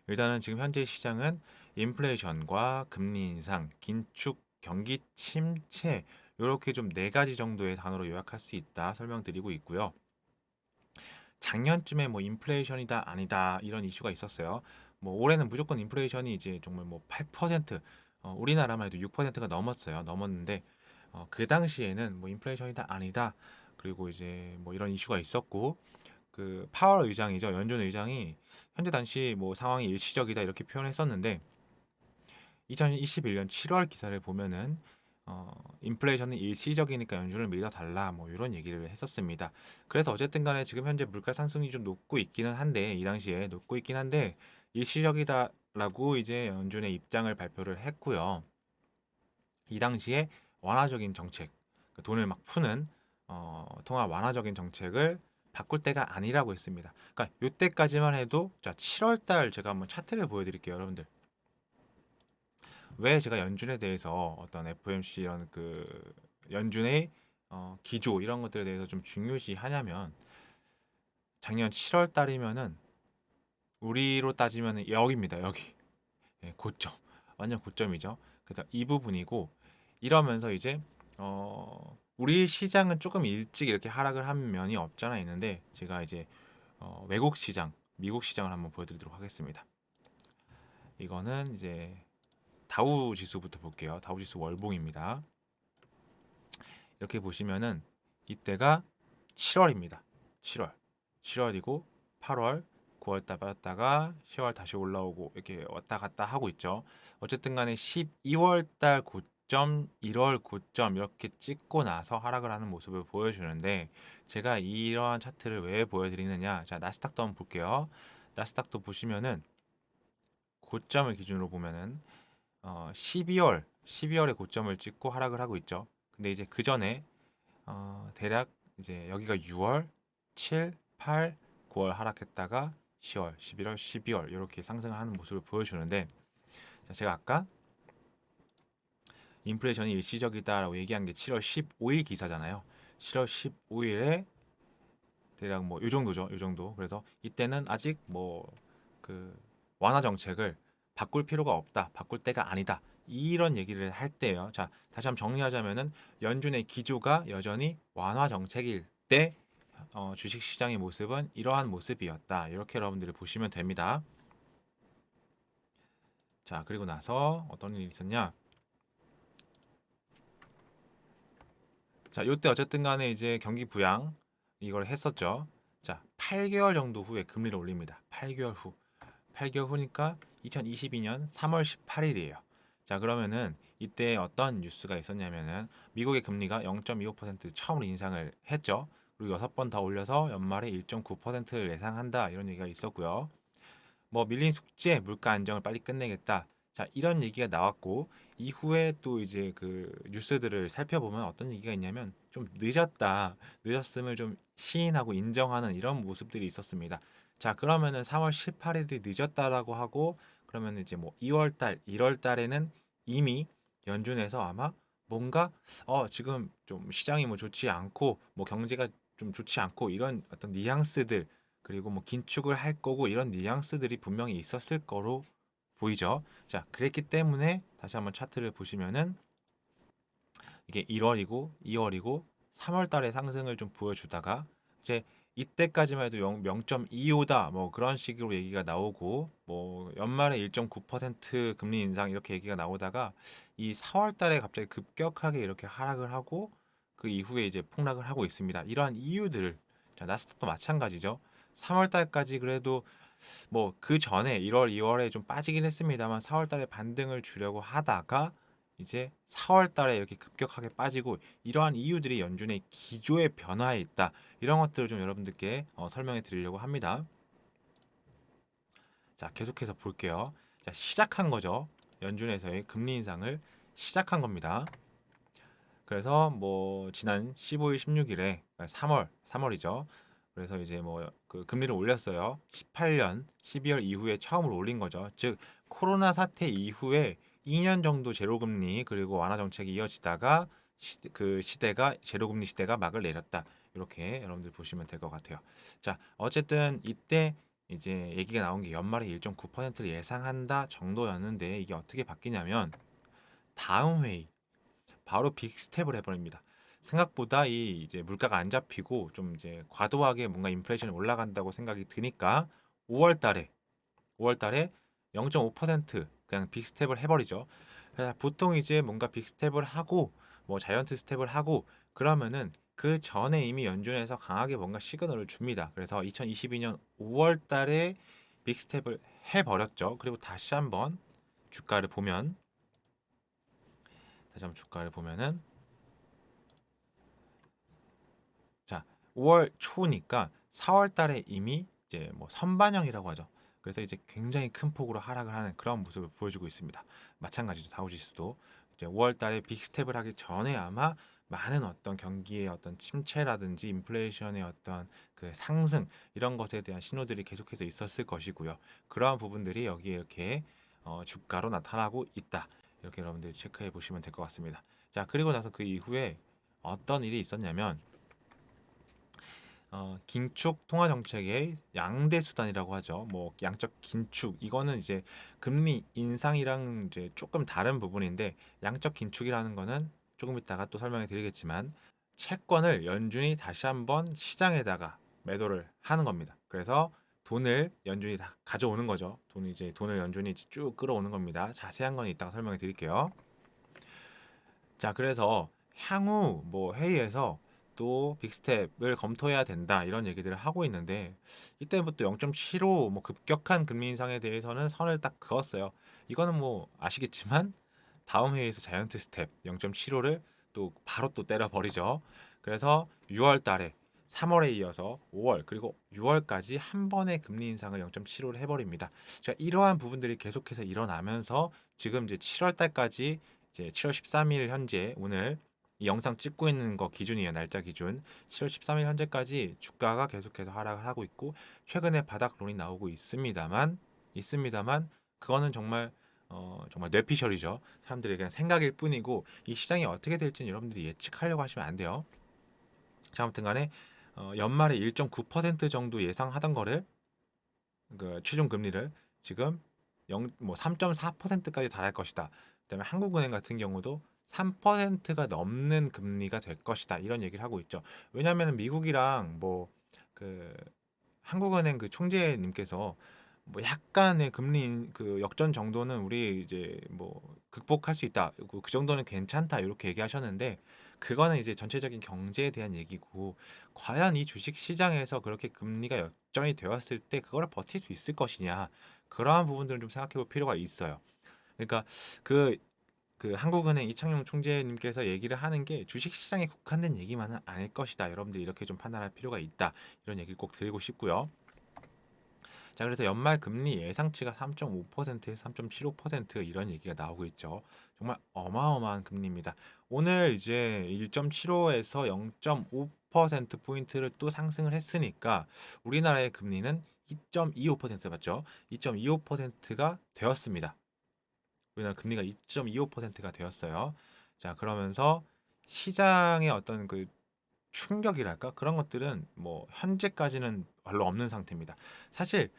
일단은 지금 현재 시장은 인플레이션과 금리 인상, 긴축, 경기 침체, 이렇게 좀 네 가지 정도의 단어로 요약할 수 있다 설명드리고 있고요. 작년쯤에 뭐 인플레이션이다 아니다 이런 이슈가 있었어요. 뭐 올해는 무조건 인플레이션이 이제 정말 뭐 8%, 우리나라만 해도 6%가 넘었어요. 넘었는데 그 당시에는 뭐 인플레이션이다 아니다, 그리고 이제 뭐 이런 이슈가 있었고, 그 파월 의장이죠, 연준 의장이 현재 당시 뭐 상황이 일시적이다 이렇게 표현했었는데, 2021년 7월 기사를 보면은 인플레이션은 일시적이니까 연준을 믿어달라 뭐 이런 얘기를 했었습니다. 그래서 어쨌든 간에 지금 현재 물가 상승이 좀 높고 있기는 한데, 이 당시에 높고 있긴 한데 일시적이다라고 이제 연준의 입장을 발표를 했고요. 이 당시에 완화적인 정책, 그 돈을 막 푸는 통화 완화적인 정책을 바꿀 때가 아니라고 했습니다. 그러니까 이때까지만 해도, 자 7월 달 제가 한번 차트를 보여드릴게요, 여러분들. 왜 제가 연준에 대해서 어떤 FOMC 이런 그 연준의 기조 이런 것들에 대해서 좀 중요시 하냐면, 작년 7월 달이면은 우리로 따지면 여기입니다. 여기. 고점. 완전 고점이죠. 그래서 이 부분이고, 이러면서 이제 우리 시장은 조금 일찍 이렇게 하락을 한 면이 없잖아 있는데, 제가 이제 외국 시장, 미국 시장을 한번 보여드리도록 하겠습니다. 이거는 이제 다우 지수부터 볼게요. 다우 지수 월봉입니다. 이렇게 보시면은 이때가 7월입니다. 7월. 7월이고 8월, 9월 달 빠졌다가 10월 다시 올라오고 이렇게 왔다 갔다 하고 있죠. 어쨌든 간에 12월 달 고점, 1월 고점 이렇게 찍고 나서 하락을 하는 모습을 보여주는데, 제가 이러한 차트를 왜 보여드리느냐. 자, 나스닥도 한번 볼게요. 나스닥도 보시면은 고점을 기준으로 보면은 12월에 고점을 찍고 하락을 하고 있죠. 근데 이제 그 전에 대략 이제 여기가 6월, 7, 8, 9월 하락했다가 10월, 11월, 12월 이렇게 상승을 하는 모습을 보여주는데, 자, 제가 아까 인플레이션이 일시적이다라고 얘기한 게 7월 15일 기사잖아요. 7월 15일에 대략 뭐 요 정도죠. 요 정도. 그래서 이때는 아직 뭐 그 완화 정책을 바꿀 필요가 없다. 바꿀 때가 아니다. 이런 얘기를 할 때예요. 자, 다시 한번 정리하자면은 연준의 기조가 여전히 완화 정책일 때 주식 시장의 모습은 이러한 모습이었다. 이렇게 여러분들이 보시면 됩니다. 자, 그리고 나서 어떤 일이 있었냐? 자, 요때 어쨌든 간에 이제 경기 부양 이걸 했었죠. 자, 8개월 정도 후에 금리를 올립니다. 8개월 후. 8개월 후니까 2022년 3월 18일이에요. 자, 그러면은 이때 어떤 뉴스가 있었냐면은 미국의 금리가 0.25% 처음으로 인상을 했죠. 그리고 6번 더 올려서 연말에 1.9%를 예상한다 이런 얘기가 있었고요. 뭐 밀린 숙제, 물가 안정을 빨리 끝내겠다. 자, 이런 얘기가 나왔고 이후에 또 이제 그 뉴스들을 살펴보면 어떤 얘기가 있냐면 좀 늦었다. 늦었음을 좀 시인하고 인정하는 이런 모습들이 있었습니다. 자, 그러면은 3월 18일이 늦었다라고 하고 그러면 이제 뭐 2월 달, 1월 달에는 이미 연준에서 아마 뭔가 지금 좀 시장이 뭐 좋지 않고 뭐 경제가 좀 좋지 않고 이런 어떤 뉘앙스들 그리고 뭐 긴축을 할 거고 이런 뉘앙스들이 분명히 있었을 거로 보이죠. 자, 그랬기 때문에 다시 한번 차트를 보시면은 이게 1월이고 2월이고 3월 달에 상승을 좀 보여주다가 이제 이때까지만 해도 0.25다 뭐 그런 식으로 얘기가 나오고 뭐 연말에 1.9% 금리 인상 이렇게 얘기가 나오다가 이 4월 달에 갑자기 급격하게 이렇게 하락을 하고 그 이후에 이제 폭락을 하고 있습니다. 이러한 이유들을 자, 나스닥도 마찬가지죠. 3월 달까지 그래도 뭐 그 전에 1월, 2월에 좀 빠지긴 했습니다만 4월 달에 반등을 주려고 하다가 이제 4월 달에 이렇게 급격하게 빠지고 이러한 이유들이 연준의 기조의 변화에 있다. 이런 것들을 좀 여러분들께 설명해 드리려고 합니다. 자, 계속해서 볼게요. 자, 시작한 거죠. 연준에서의 금리 인상을 시작한 겁니다. 그래서 뭐 지난 15일, 16일에 3월이죠. 그래서 이제 뭐 그 금리를 올렸어요. 18년 12월 이후에 처음으로 올린 거죠. 즉 코로나 사태 이후에 2년 정도 제로 금리 그리고 완화 정책이 이어지다가 그 시대가 제로 금리 시대가 막을 내렸다. 이렇게 여러분들 보시면 될 것 같아요. 자, 어쨌든 이때 이제 얘기가 나온 게 연말에 1.9%를 예상한다 정도였는데 이게 어떻게 바뀌냐면 다음 회의 바로 빅스텝을 해버립니다. 생각보다 이 이제 물가가 안 잡히고 좀 이제 과도하게 뭔가 인플레이션이 올라간다고 생각이 드니까 5월 달에 5월 달에 0.5% 그냥 빅스텝을 해버리죠. 그래서 보통 이제 뭔가 빅스텝을 하고 뭐 자이언트 스텝을 하고 그러면은 그 전에 이미 연준에서 강하게 뭔가 시그널을 줍니다. 그래서 2022년 5월 달에 빅스텝을 해버렸죠. 그리고 다시 한번 주가를 보면은 자, 5월 초니까 4월 달에 이미 이제 뭐 선반영이라고 하죠. 그래서 이제 굉장히 큰 폭으로 하락을 하는 그런 모습을 보여주고 있습니다. 마찬가지로 다우지수도 이제 5월 달에 빅스텝을 하기 전에 아마 많은 어떤 경기의 어떤 침체라든지 인플레이션의 어떤 그 상승 이런 것에 대한 신호들이 계속해서 있었을 것이고요. 그러한 부분들이 여기에 이렇게 주가로 나타나고 있다. 이렇게 여러분들이 체크해 보시면 될 것 같습니다. 자, 그리고 나서 그 이후에 어떤 일이 있었냐면 긴축 통화 정책의 양대 수단이라고 하죠. 뭐 양적 긴축 이거는 이제 금리 인상이랑 이제 조금 다른 부분인데 양적 긴축이라는 거는 조금 이따가 또 설명해 드리겠지만 채권을 연준이 다시 한번 시장에다가 매도를 하는 겁니다. 그래서 돈을 연준이 다 가져오는 거죠. 돈을 연준이 쭉 끌어오는 겁니다. 자세한 건 이따가 설명해 드릴게요. 자, 그래서 향후 뭐 회의에서 또 빅스텝을 검토해야 된다 이런 얘기들을 하고 있는데 이때부터 0.75 뭐 급격한 금리 인상에 대해서는 선을 딱 그었어요. 이거는 뭐 아시겠지만 다음 회의에서 자이언트 스텝 0.75를 또 바로 또 때려버리죠. 그래서 6월 달에 3월에 이어서 5월 그리고 6월까지 한 번에 금리 인상을 0.75를 해버립니다. 자, 이러한 부분들이 계속해서 일어나면서 지금 이제 7월 달까지 이제 7월 13일 현재 오늘 이 영상 찍고 있는 거 기준이에요. 날짜 기준. 7월 13일 현재까지 주가가 계속해서 하락을 하고 있고 최근에 바닥론이 나오고 있습니다만 그거는 정말 뇌피셜이죠. 사람들이 그냥 생각일 뿐이고 이 시장이 어떻게 될지는 여러분들이 예측하려고 하시면 안 돼요. 자, 아무튼 간에 연말에 1.9% 정도 예상하던 거를 그 최종 금리를 지금 3.4%까지 달할 것이다. 그다음에 한국은행 같은 경우도 3%가 넘는 금리가 될 것이다. 이런 얘기를 하고 있죠. 왜냐하면 미국이랑 뭐 그 한국은행 그 총재님께서 뭐 약간의 금리 그 역전 정도는 우리 이제 뭐 극복할 수 있다. 그 정도는 괜찮다. 이렇게 얘기하셨는데 그거는 이제 전체적인 경제에 대한 얘기고 과연 이 주식 시장에서 그렇게 금리가 역전이 되었을 때 그거를 버틸 수 있을 것이냐. 그러한 부분들을 좀 생각해 볼 필요가 있어요. 그러니까 그 한국은행 이창용 총재님께서 얘기를 하는 게 주식 시장에 국한된 얘기만은 아닐 것이다. 여러분들이 이렇게 좀 판단할 필요가 있다. 이런 얘기를 꼭 드리고 싶고요. 자, 그래서 연말 금리 예상치가 3.5%에서 3.75% 이런 얘기가 나오고 있죠. 정말 어마어마한 금리입니다. 오늘 이제 1.75에서 0.5% 포인트를 또 상승을 했으니까 우리나라의 금리는 2.25% 맞죠? 2.25%가 되었습니다. 우리나라 금리가 2.25%가 되었어요. 자, 그러면서 시장의 어떤 그 충격이랄까? 그런 것들은 뭐 현재까지는 별로 없는 상태입니다. 사실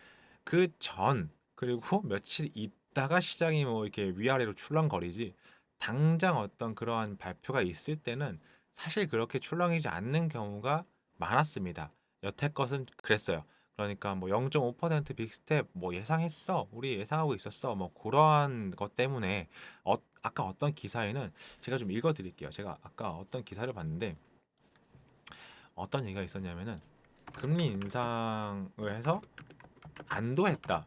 그 전 그리고 며칠 있다가 시장이 뭐 이렇게 위아래로 출렁거리지 당장 어떤 그러한 발표가 있을 때는 사실 그렇게 출렁이지 않는 경우가 많았습니다. 여태껏은 그랬어요. 그러니까 뭐 0.5% 빅스텝 뭐 예상했어. 우리 예상하고 있었어. 뭐 그러한 것 때문에 아까 어떤 기사에는 제가 좀 읽어 드릴게요. 제가 아까 어떤 기사를 봤는데 어떤 얘기가 있었냐면은 금리 인상을 해서 안도했다.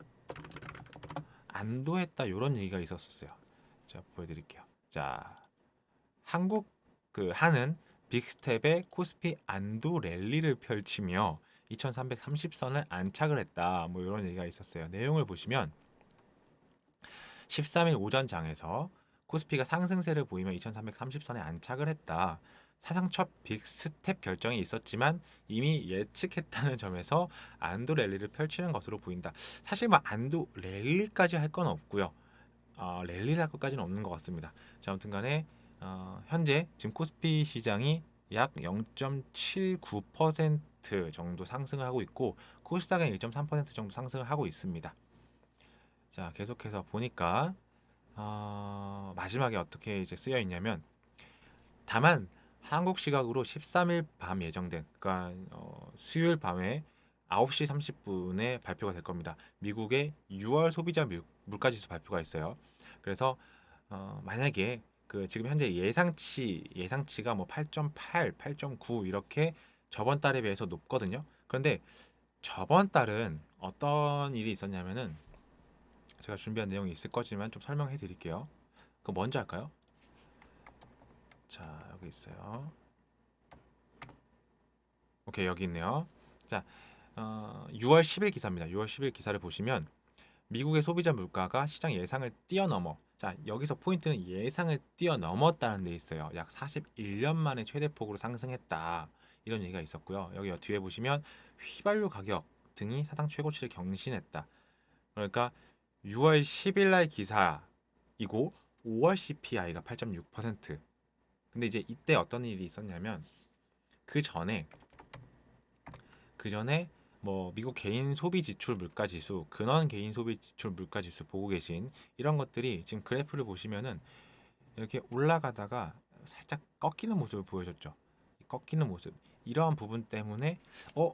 안도했다 이런 얘기가 있었었어요. 자, 보여드릴게요. 자, 한국 그 하는 빅스텝의 코스피 안도 랠리를 펼치며 2330선을 안착을 했다. 뭐 이런 얘기가 있었어요. 내용을 보시면 13일 오전 장에서 코스피가 상승세를 보이며 2330선에 안착을 했다. 사상 첫 빅스텝 결정이 있었지만 이미 예측했다는 점에서 안도 랠리를 펼치는 것으로 보인다. 사실 뭐 안도 랠리까지 할 건 없고요. 랠리를 할 것까지는 없는 것 같습니다. 자, 아무튼간에 현재 지금 코스피 시장이 약 0.79% 정도 상승을 하고 있고 코스닥은 1.3% 정도 상승을 하고 있습니다. 자, 계속해서 보니까 마지막에 어떻게 이제 쓰여 있냐면 다만 한국 시각으로 13일 밤 예정된 그러니까 수요일 밤에 9시 30분에 발표가 될 겁니다. 미국의 6월 소비자 물가지수 발표가 있어요. 그래서 만약에 그 지금 현재 예상치가 뭐 8.8, 8.9 이렇게 저번 달에 비해서 높거든요. 그런데 저번 달은 어떤 일이 있었냐면은 제가 준비한 내용이 있을 거지만 좀 설명해 드릴게요. 그럼 먼저 할까요? 자, 여기 있어요. 오케이, 여기 있네요. 자, 6월 10일 기사입니다. 6월 10일 기사를 보시면 미국의 소비자 물가가 시장 예상을 뛰어넘어. 자, 여기서 포인트는 예상을 뛰어넘었다는 데 있어요. 약 41년 만에 최대폭으로 상승했다. 이런 얘기가 있었고요. 여기 뒤에 보시면 휘발유 가격 등이 사상 최고치를 경신했다. 그러니까 6월 10일 날 기사이고 5월 CPI가 8.6%. 근데 이제 이때 어떤 일이 있었냐면 그 전에 뭐 미국 개인 소비 지출 물가 지수, 근원 개인 소비 지출 물가 지수 보고 계신 이런 것들이 지금 그래프를 보시면은 이렇게 올라가다가 살짝 꺾이는 모습을 보여줬죠. 꺾이는 모습. 이러한 부분 때문에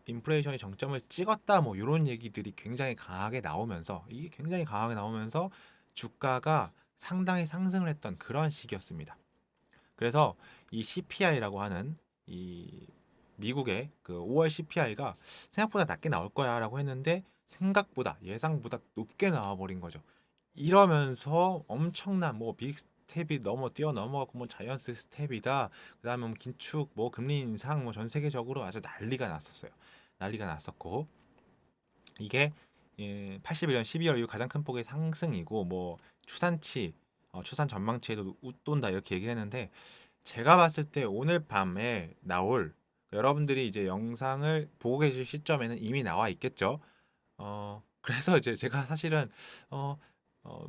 인플레이션이 정점을 찍었다 뭐 이런 얘기들이 굉장히 강하게 나오면서 이게 굉장히 강하게 나오면서 주가가 상당히 상승을 했던 그런 시기였습니다. 그래서 이 CPI라고 하는 이 미국의 그 5월 CPI가 생각보다 낮게 나올 거야라고 했는데 생각보다 예상보다 높게 나와버린 거죠. 이러면서 엄청난 뭐 빅스텝이 뛰어넘어갖고 뭐 자이언트 스텝이다. 그다음에 뭐 긴축, 뭐 금리 인상, 뭐 전 세계적으로 아주 난리가 났었어요. 난리가 났었고 이게 81년 12월 이후 가장 큰 폭의 상승이고 뭐 추산 전망치에도 웃돈다 이렇게 얘기를 했는데 제가 봤을 때 오늘 밤에 나올 여러분들이 이제 영상을 보고 계실 시점에는 이미 나와 있겠죠. 그래서 이제 제가 사실은 어,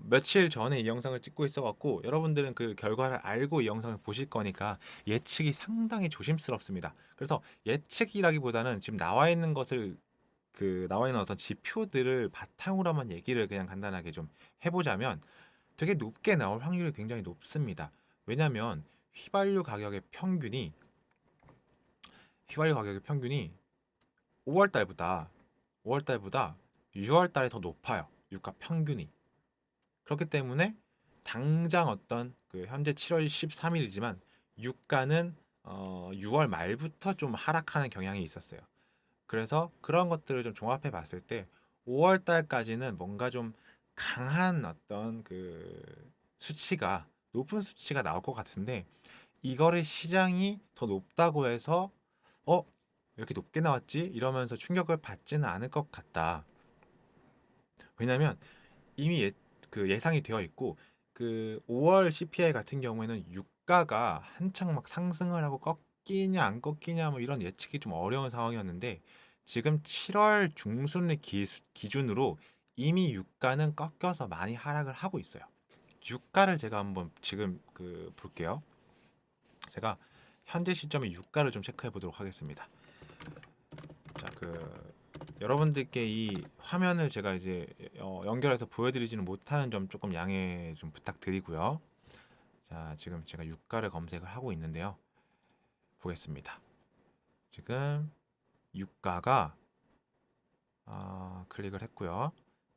며칠 전에 이 영상을 찍고 있어갖고 여러분들은 그 결과를 알고 이 영상을 보실 거니까 예측이 상당히 조심스럽습니다. 그래서 예측이라기보다는 지금 나와 있는 어떤 지표들을 바탕으로만 얘기를 그냥 간단하게 좀 해보자면 되게 높게 나올 확률이 굉장히 높습니다. 왜냐하면 휘발유 가격의 평균이 5월 달보다 6월 달에 더 높아요. 유가 평균이. 그렇기 때문에 당장 어떤 그 현재 7월 13일이지만 유가는 6월 말부터 좀 하락하는 경향이 있었어요. 그래서 그런 것들을 좀 종합해 봤을 때 5월 달까지는 뭔가 좀 강한 어떤 그 높은 수치가 나올 것 같은데 이거를 시장이 더 높다고 해서 왜 이렇게 높게 나왔지? 이러면서 충격을 받지는 않을 것 같다. 왜냐하면 이미 그 예상이 되어 있고 그 5월 CPI 같은 경우에는 유가가 한창 막 상승을 하고 꺾이냐 안 꺾이냐 뭐 이런 예측이 좀 어려운 상황이었는데 지금 7월 중순의 기준으로 이미 유가는 꺾여서 많이 하락을 하고 있어요. 유가를 제가 한번 지금 그 볼게요. 제가 현재 시점의 유가를 좀 체크해 보도록 하겠습니다. 자, 그 여러분들께 이 화면을 제가 이제 연결해서 보여드리지는 못하는 점 조금 양해 좀 부탁드리고요. 자, 지금 제가 유가를 검색을 하고 있는데요. 보겠습니다. 지금 유가가 클릭을 했고요.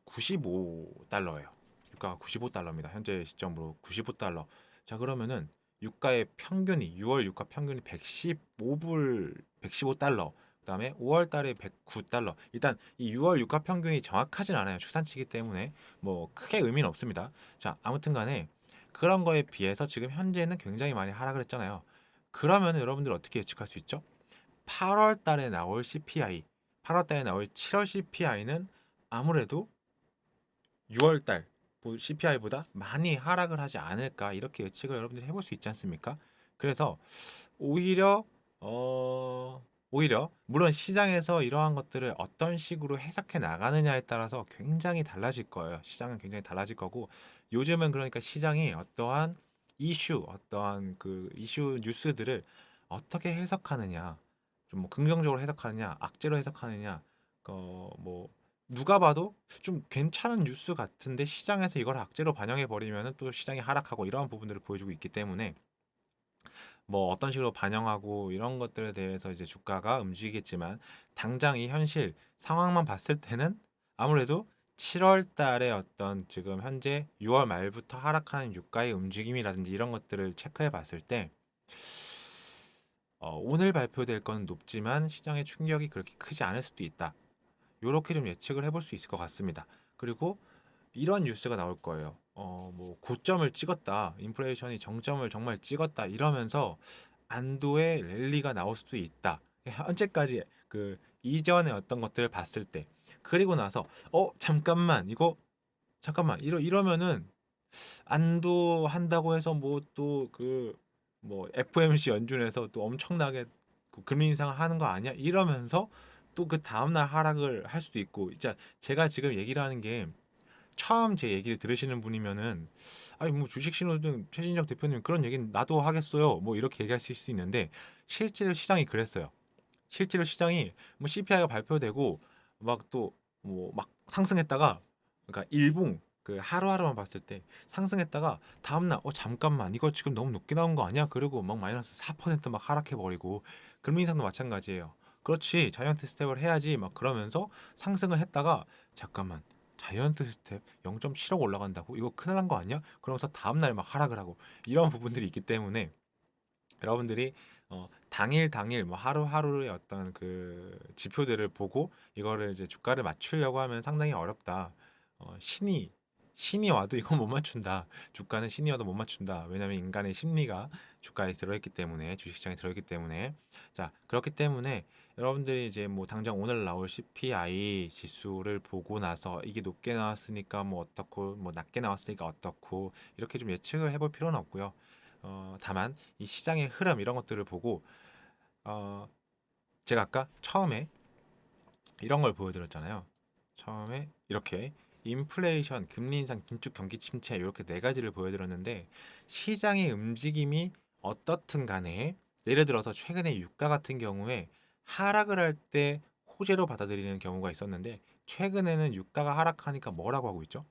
95달러예요. 유가가 95달러입니다. 현재 시점으로 95달러. 자, 그러면은 유가의 평균이 6월 유가 평균이 115불 115달러. 그다음에 5월 달에 109달러. 일단 이 6월 유가 평균이 정확하진 않아요. 추산치기 때문에 뭐 크게 의미는 없습니다. 자, 아무튼 간에 그런 거에 비해서 지금 현재는 굉장히 많이 하락을 했잖아요. 그러면 여러분들 어떻게 예측할 수 있죠? 8월 달에 나올 CPI, 8월 달에 나올 7월 CPI는 아무래도 6월 달 CPI보다 많이 하락을 하지 않을까 이렇게 예측을 여러분들이 해볼 수 있지 않습니까? 그래서 오히려 오히려 물론 시장에서 이러한 것들을 어떤 식으로 해석해 나가느냐에 따라서 굉장히 달라질 거예요. 시장은 굉장히 달라질 거고 요즘은 그러니까 시장이 어떠한 어떠한 그 이슈 뉴스들을 어떻게 해석하느냐, 좀 뭐 긍정적으로 해석하느냐, 악재로 해석하느냐, 뭐 누가 봐도 좀 괜찮은 뉴스 같은데 시장에서 이걸 악재로 반영해 버리면은 또 시장이 하락하고 이러한 부분들을 보여주고 있기 때문에 뭐 어떤 식으로 반영하고 이런 것들에 대해서 이제 주가가 움직이겠지만 당장 이 현실 상황만 봤을 때는 아무래도 7월 달에 어떤 지금 현재 6월 말부터 하락하는 유가의 움직임이라든지 이런 것들을 체크해 봤을 때 오늘 발표될 건 높지만 시장의 충격이 그렇게 크지 않을 수도 있다. 요렇게 좀 예측을 해볼 수 있을 것 같습니다. 그리고 이런 뉴스가 나올 거예요. 뭐 고점을 찍었다. 인플레이션이 정점을 정말 찍었다. 이러면서 안도의 랠리가 나올 수도 있다. 현재까지 그 이전의 어떤 것들을 봤을 때 그리고 나서 잠깐만 이거 잠깐만 이러면은 안도 한다고 해서 뭐 또 그 뭐 FOMC 연준에서 또 엄청나게 그 금리 인상을 하는 거 아니야? 이러면서 또 그 다음날 하락을 할 수도 있고, 진짜 제가 지금 얘기를 하는 게 처음 제 얘기를 들으시는 분이면은 아니 뭐 주식 신호등 최진적 대표님 그런 얘기는 나도 하겠어요. 뭐 이렇게 얘기하실 수 있는데 실제로 시장이 그랬어요. 실제로 시장이 뭐 CPI가 발표되고 막 또 뭐 막 상승했다가 그러니까 일봉 그 하루하루만 봤을 때 상승했다가 다음날 잠깐만 이거 지금 너무 높게 나온 거 아니야? 그리고 막 마이너스 4%막 하락해 버리고 금리 인상도 마찬가지예요. 그렇지 자이언트 스텝을 해야지 막 그러면서 상승을 했다가 잠깐만 자이언트 스텝 0.7억 올라간다고 이거 큰일 난 거 아니야? 그러면서 다음날 막 하락을 하고 이런 부분들이 있기 때문에 여러분들이 당일 당일 뭐 하루하루의 어떤 그 지표들을 보고 이거를 이제 주가를 맞추려고 하면 상당히 어렵다. 신이 와도 이건 못 맞춘다. 주가는 신이 와도 못 맞춘다. 왜냐하면 인간의 심리가 주가에 들어있기 때문에 주식시장에 들어있기 때문에 자 그렇기 때문에 여러분들이 이제 뭐 당장 오늘 나올 CPI 지수를 보고 나서 이게 높게 나왔으니까 뭐 어떻고 뭐 낮게 나왔으니까 어떻고 이렇게 좀 예측을 해볼 필요는 없고요. 다만 이 시장의 흐름 이런 것들을 보고 어, 제가 아까 처음에 이런 걸 보여드렸잖아요. 처음에 이렇게 인플레이션, 금리 인상, 긴축 경기 침체 이렇게 네 가지를 보여드렸는데 시장의 움직임이 어떻든 간에 예를 들어서 최근에 유가 같은 경우에 하락을 할 때 호재로 받아들이는 경우가 있었는데 최근에는 유가가 하락하니까 뭐라고 하고 있죠?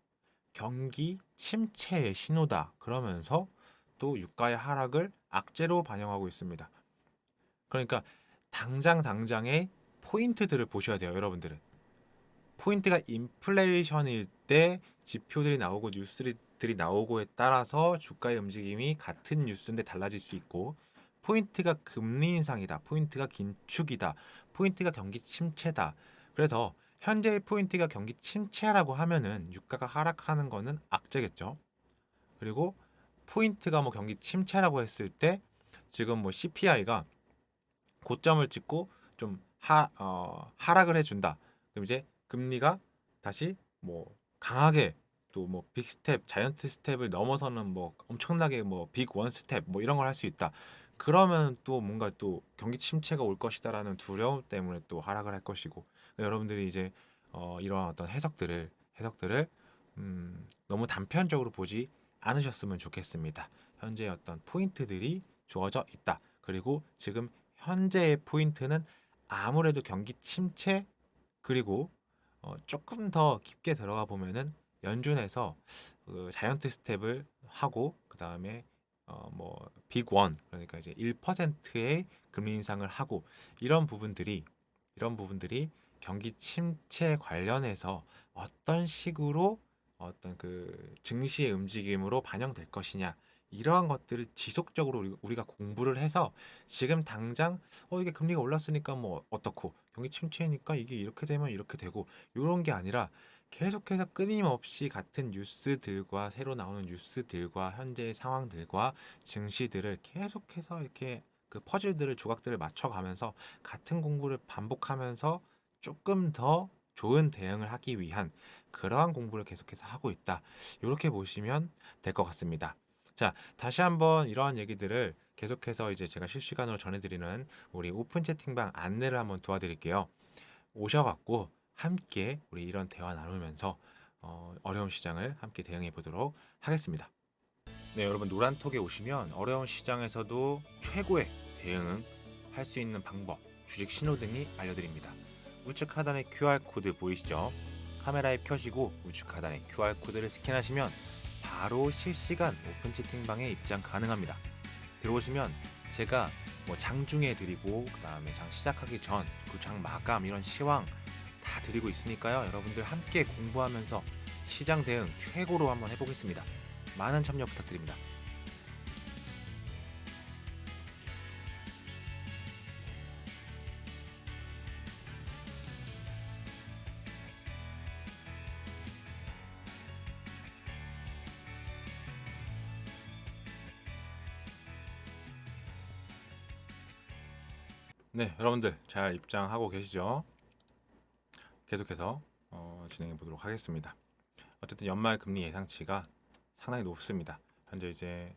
경기 침체의 신호다. 그러면서 또 유가의 하락을 악재로 반영하고 있습니다. 그러니까 당장의 포인트들을 보셔야 돼요, 여러분들은. 포인트가 인플레이션일 때 지표들이 나오고 뉴스들이 나오고에 따라서 주가의 움직임이 같은 뉴스인데 달라질 수 있고 포인트가 금리 인상이다. 포인트가 긴축이다. 포인트가 경기 침체다. 그래서 현재의 포인트가 경기 침체라고 하면은 유가가 하락하는 거는 악재겠죠. 그리고 포인트가 뭐 경기 침체라고 했을 때 지금 뭐 CPI가 고점을 찍고 좀 하락을 해준다. 그럼 이제 금리가 다시 뭐 강하게 또 뭐 빅 스텝, 자이언트 스텝을 넘어서는 뭐 엄청나게 뭐 빅 원 스텝 뭐 이런 걸 할 수 있다. 그러면 또 뭔가 또 경기 침체가 올 것이다라는 두려움 때문에 또 하락을 할 것이고, 여러분들이 이제 이러한 어떤 해석들을 너무 단편적으로 보지 않으셨으면 좋겠습니다. 현재 어떤 포인트들이 주어져 있다. 그리고 지금 현재의 포인트는 아무래도 경기 침체, 그리고 조금 더 깊게 들어가 보면은 연준에서 그 자이언트 스텝을 하고 그 다음에 뭐 빅원, 그러니까 이제 1%의 금리 인상을 하고, 이런 부분들이 이런 부분들이 경기 침체 관련해서 어떤 식으로 어떤 그 증시의 움직임으로 반영될 것이냐, 이러한 것들을 지속적으로 우리가 공부를 해서 지금 당장 이게 금리가 올랐으니까 뭐 어떻고, 경기 침체니까 이게 이렇게 되면 이렇게 되고, 이런 게 아니라 계속해서 끊임없이 같은 뉴스들과 새로 나오는 뉴스들과 현재의 상황들과 증시들을 계속해서 이렇게 그 퍼즐들을 조각들을 맞춰가면서 같은 공부를 반복하면서 조금 더 좋은 대응을 하기 위한 그러한 공부를 계속해서 하고 있다. 이렇게 보시면 될 것 같습니다. 자, 다시 한번 이러한 얘기들을 계속해서 이제 제가 실시간으로 전해드리는 우리 오픈 채팅방 안내를 한번 도와드릴게요. 오셔갖고 함께 우리 이런 대화 나누면서 어려운 시장을 함께 대응해 보도록 하겠습니다. 네, 여러분 노란톡에 오시면 어려운 시장에서도 최고의 대응할 수 있는 방법, 주식 신호등이 알려드립니다. 우측 하단에 QR코드 보이시죠? 카메라 앱 켜시고 우측 하단에 QR코드를 스캔하시면 바로 실시간 오픈 채팅방에 입장 가능합니다. 들어오시면 제가 뭐 장중에 드리고 그 다음에 장 시작하기 전, 그 장 마감 이런 시황 다 드리고 있으니까요. 여러분들 함께 공부하면서 시장 대응 최고로 한번 해보겠습니다. 많은 참여 부탁드립니다. 네, 여러분들 잘 입장하고 계시죠? 계속해서 진행해 보도록 하겠습니다. 어쨌든 연말 금리 예상치가 상당히 높습니다. 현재 이제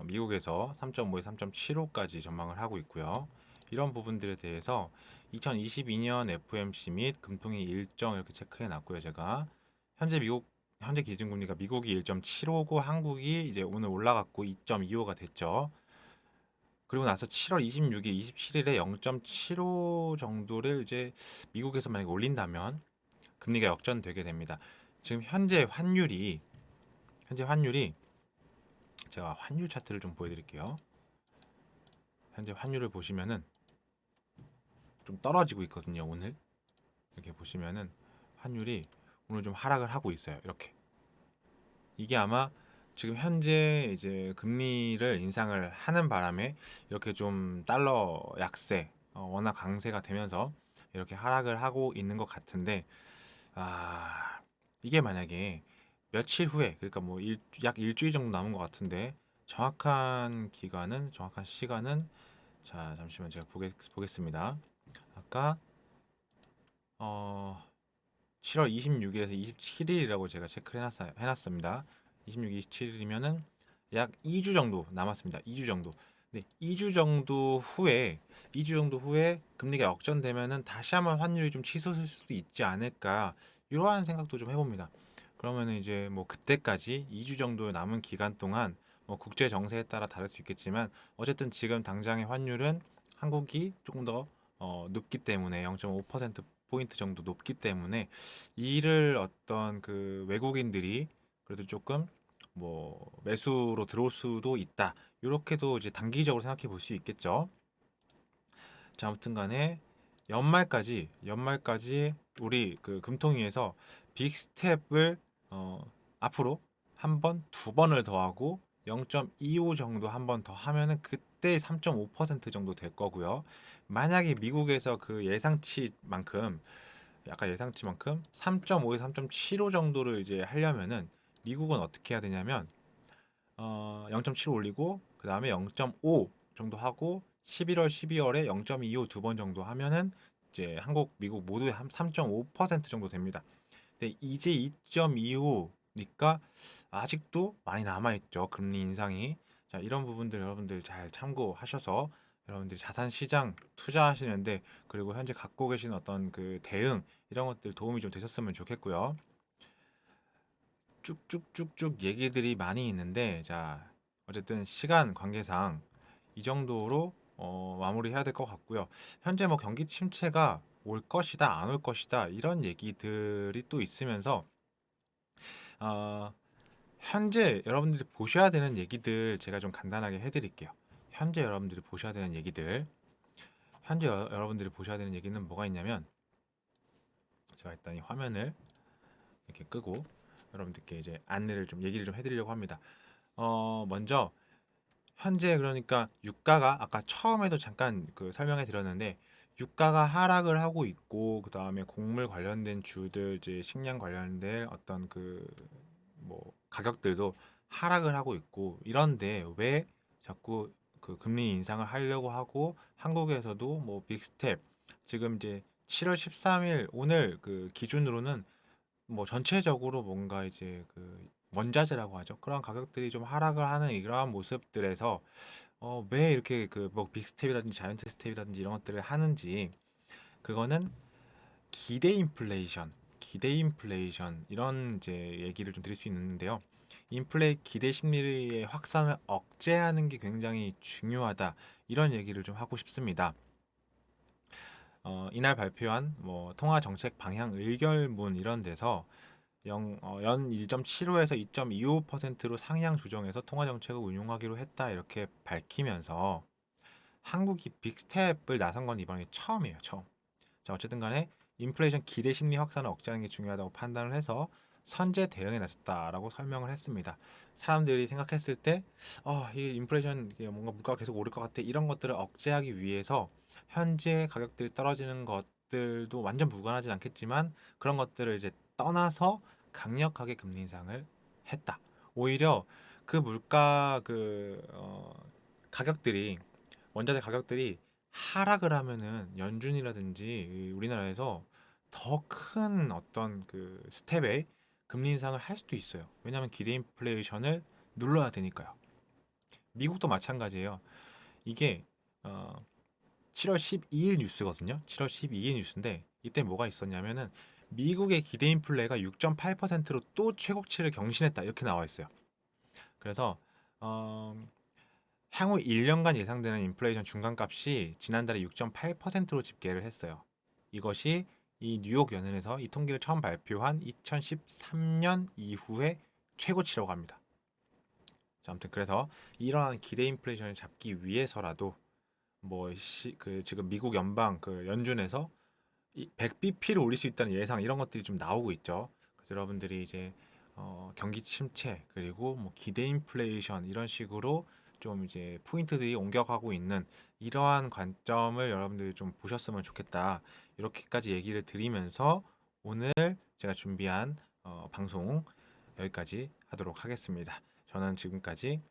미국에서 3.5에서 3.75까지 전망을 하고 있고요. 이런 부분들에 대해서 2022년 FOMC 및 금통위 일정 이렇게 체크해 놨고요. 제가 현재 기준금리가 미국이 1.75고 한국이 이제 오늘 올라갔고 2.25가 됐죠. 그리고 나서 7월 26일, 27일에 0.75 정도를 이제 미국에서 만약에 올린다면 금리가 역전되게 됩니다. 지금 현재 환율이 제가 환율 차트를 좀 보여드릴게요. 현재 환율을 보시면은 좀 떨어지고 있거든요. 오늘 이렇게 보시면은 환율이 오늘 좀 하락을 하고 있어요. 이렇게 이게 아마 지금 현재 이제 금리를 인상을 하는 바람에 이렇게 좀 달러 약세, 워낙 강세가 되면서 이렇게 하락을 하고 있는 것 같은데, 이게 만약에 며칠 후에, 그러니까 뭐 약 일주일 정도 남은 것 같은데, 정확한 시간은, 자 잠시만 제가 보겠습니다. 아까 7월 26일에서 27일이라고 제가 체크를 해놨습니다. 26, 27일이면은 약 2주 정도 남았습니다. 2주 정도. 네, 2주 정도 후에 금리가 역전되면은 다시 한번 환율이 좀 치솟을 수도 있지 않을까, 이러한 생각도 좀 해봅니다. 그러면은 이제 뭐 그때까지 2주 정도 남은 기간 동안 뭐 국제 정세에 따라 다를 수 있겠지만, 어쨌든 지금 당장의 환율은 한국이 조금 더 높기 때문에 0.5% 포인트 정도 높기 때문에 이를 어떤 그 외국인들이 그래도 조금 뭐 매수로 들어올 수도 있다. 이렇게도 이제 단기적으로 생각해 볼 수 있겠죠. 자, 아무튼 간에 연말까지 우리 그 금통위에서 빅 스텝을 앞으로 한 번, 두 번을 더하고 0.25 정도 한 번 더 하면은 그때 3.5% 정도 될 거고요. 만약에 미국에서 그 예상치만큼 3.5에서 3.75 정도를 이제 하려면은 미국은 어떻게 해야 되냐면 0.7 올리고 그 다음에 0.5 정도 하고 11월, 12월에 0.25 두 번 정도 하면은 이제 한국, 미국 모두 한 3.5% 정도 됩니다. 근데 이제 2.25니까 아직도 많이 남아 있죠. 금리 인상이. 자, 이런 부분들 여러분들 잘 참고하셔서 여러분들이 자산 시장 투자하시는데, 그리고 현재 갖고 계신 어떤 그 대응 이런 것들 도움이 좀 되셨으면 좋겠고요. 쭉쭉쭉쭉 얘기들이 많이 있는데, 자, 어쨌든 시간 관계상 이 정도로 마무리해야 될 것 같고요. 현재 뭐 경기 침체가 올 것이다, 안 올 것이다 이런 얘기들이 또 있으면서 어, 현재 여러분들이 보셔야 되는 얘기들 제가 좀 간단하게 해드릴게요. 현재 여러분들이 보셔야 되는 얘기들, 현재 여러분들이 보셔야 되는 얘기는 뭐가 있냐면, 제가 일단 이 화면을 이렇게 끄고 여러분들께 이제 안내를 좀 얘기를 좀 해드리려고 합니다. 먼저 현재 그러니까 유가가 아까 처음에도 잠깐 그 설명해 드렸는데, 유가가 하락을 하고 있고, 그 다음에 곡물 관련된 주들, 이제 식량 관련된 어떤 그 뭐 가격들도 하락을 하고 있고, 이런데 왜 자꾸 그 금리 인상을 하려고 하고, 한국에서도 뭐 빅스텝 지금 이제 7월 13일 오늘 그 기준으로는 뭐 전체적으로 뭔가 이제 그 원자재라고 하죠. 그런 가격들이 좀 하락을 하는 이러한 모습들에서 왜 이렇게 그 뭐 빅스텝이라든지 자이언트 스텝이라든지 이런 것들을 하는지, 그거는 기대 인플레이션 이런 이제 얘기를 좀 드릴 수 있는데요. 기대 심리의 확산을 억제하는 게 굉장히 중요하다. 이런 얘기를 좀 하고 싶습니다. 이날 발표한 뭐 통화 정책 방향 의결문 이런 데서 연 1.75에서 2.25%로 상향 조정해서 통화 정책을 운용하기로 했다 이렇게 밝히면서, 한국이 빅스텝을 나선 건 이번이 처음이에요. 처음. 자, 어쨌든 간에 인플레이션 기대 심리 확산을 억제하는 게 중요하다고 판단을 해서 선제 대응에 나섰다라고 설명을 했습니다. 사람들이 생각했을 때, 이 인플레이션 이게 뭔가 물가가 계속 오를 것 같아, 이런 것들을 억제하기 위해서 현재 가격들이 떨어지는 것들도 완전 무관하진 않겠지만, 그런 것들을 이제 떠나서 강력하게 금리 인상을 했다. 오히려 그 물가 가격들이, 원자재 가격들이 하락을 하면은 연준이라든지 우리나라에서 더 큰 어떤 그 스텝의 금리 인상을 할 수도 있어요. 왜냐하면 기대 인플레이션을 눌러야 되니까요. 미국도 마찬가지예요. 이게 어, 7월 12일 뉴스거든요. 7월 12일 뉴스인데, 이때 뭐가 있었냐면은 미국의 기대 인플레가 6.8%로 또 최고치를 경신했다 이렇게 나와 있어요. 그래서 어, 향후 1년간 예상되는 인플레이션 중간값이 지난달에 6.8%로 집계를 했어요. 이것이 이 뉴욕 연은에서 이 통계를 처음 발표한 2013년 이후에 최고치라고 합니다. 자, 아무튼 그래서 이러한 기대 인플레이션을 잡기 위해서라도 그 지금 미국 연방 그 연준에서 이 100bp를 올릴 수 있다는 예상 이런 것들이 좀 나오고 있죠. 그래서 여러분들이 이제 경기 침체 그리고 뭐 기대 인플레이션 이런 식으로 좀 이제 포인트들이 옮겨가고 있는 이러한 관점을 여러분들이 좀 보셨으면 좋겠다. 이렇게까지 얘기를 드리면서 오늘 제가 준비한 방송 여기까지 하도록 하겠습니다. 저는 지금까지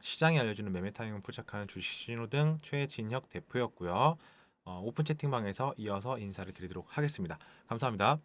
시장이 알려주는 매매 타이밍을 포착하는 주식 신호등 최진혁 대표였고요. 오픈 채팅방에서 이어서 인사를 드리도록 하겠습니다. 감사합니다.